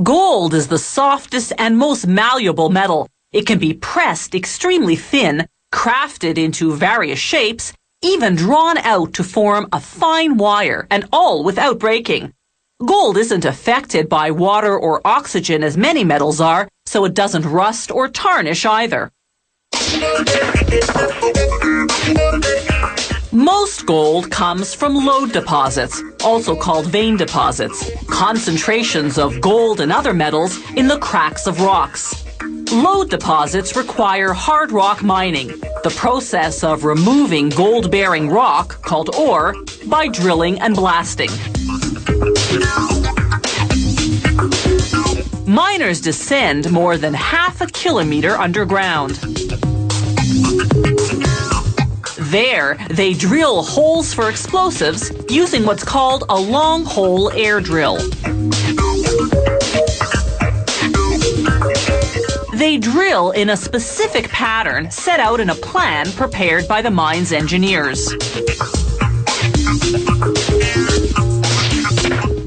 Gold is the softest and most malleable metal. It can be pressed extremely thin, crafted into various shapes, even drawn out to form a fine wire, and all without breaking. Gold isn't affected by water or oxygen as many metals are, so it doesn't rust or tarnish either. Most gold comes from lode deposits, also called vein deposits, concentrations of gold and other metals in the cracks of rocks. Lode deposits require hard rock mining, the process of removing gold-bearing rock, called ore, by drilling and blasting. Miners descend more than half a kilometer underground. There, they drill holes for explosives using what's called a long-hole air drill. They drill in a specific pattern set out in a plan prepared by the mine's engineers.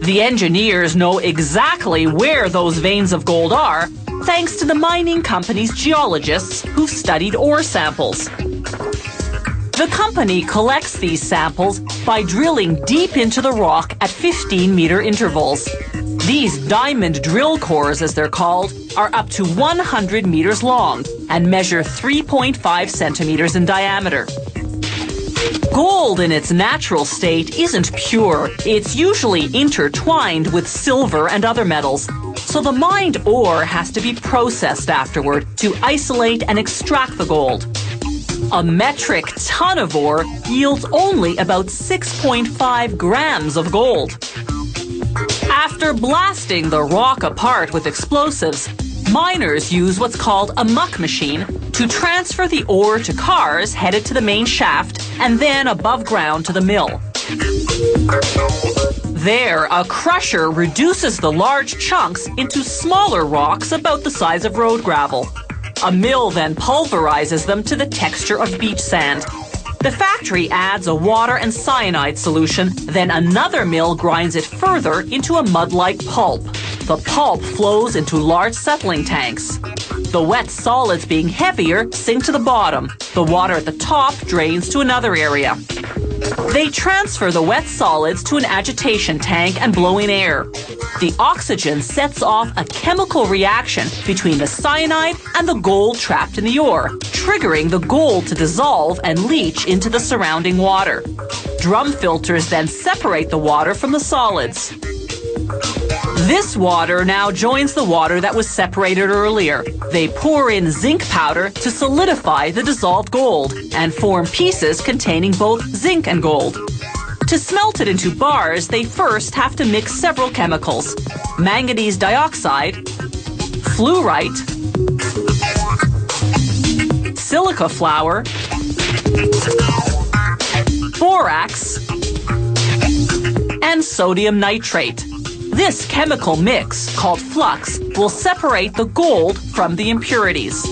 The engineers know exactly where those veins of gold are, thanks to the mining company's geologists who've studied ore samples. The company collects these samples by drilling deep into the rock at 15-meter intervals. These diamond drill cores, as they're called, are up to 100 meters long and measure 3.5 centimeters in diameter. Gold in its natural state isn't pure. It's usually intertwined with silver and other metals. So the mined ore has to be processed afterward to isolate and extract the gold. A metric ton of ore yields only about 6.5 grams of gold. After blasting the rock apart with explosives, miners use what's called a muck machine to transfer the ore to cars headed to the main shaft and then above ground to the mill. There, a crusher reduces the large chunks into smaller rocks about the size of road gravel. A mill then pulverizes them to the texture of beach sand. The factory adds a water and cyanide solution, then another mill grinds it further into a mud-like pulp. The pulp flows into large settling tanks. The wet solids, being heavier, sink to the bottom. The water at the top drains to another area. They transfer the wet solids to an agitation tank and blow in air. The oxygen sets off a chemical reaction between the cyanide and the gold trapped in the ore, triggering the gold to dissolve and leach into the surrounding water. Drum filters then separate the water from the solids. This water now joins the water that was separated earlier. They pour in zinc powder to solidify the dissolved gold and form pieces containing both zinc and gold. To smelt it into bars, they first have to mix several chemicals: manganese dioxide, fluorite, silica flour, borax, and sodium nitrate. This chemical mix, called flux, will separate the gold from the impurities.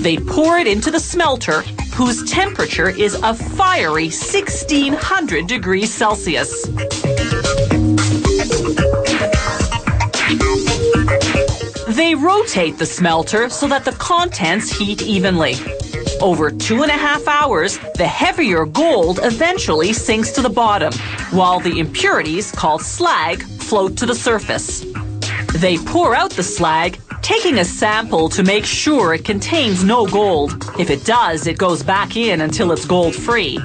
They pour it into the smelter, whose temperature is a fiery 1600 degrees Celsius. They rotate the smelter so that the contents heat evenly. Over 2.5 hours, the heavier gold eventually sinks to the bottom, while the impurities, called slag, float to the surface. They pour out the slag, taking a sample to make sure it contains no gold. If it does, it goes back in until it's gold-free.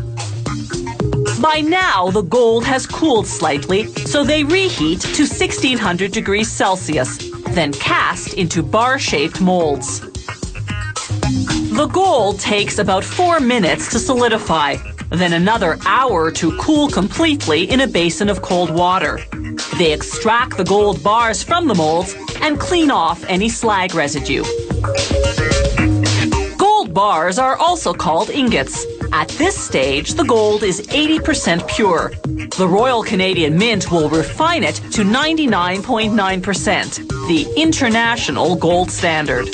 By now, the gold has cooled slightly, so they reheat to 1600 degrees Celsius, then cast into bar-shaped molds. The gold takes about 4 minutes to solidify, then another hour to cool completely in a basin of cold water. They extract the gold bars from the molds and clean off any slag residue. Gold bars are also called ingots. At this stage, the gold is 80% pure. The Royal Canadian Mint will refine it to 99.9%, the international gold standard.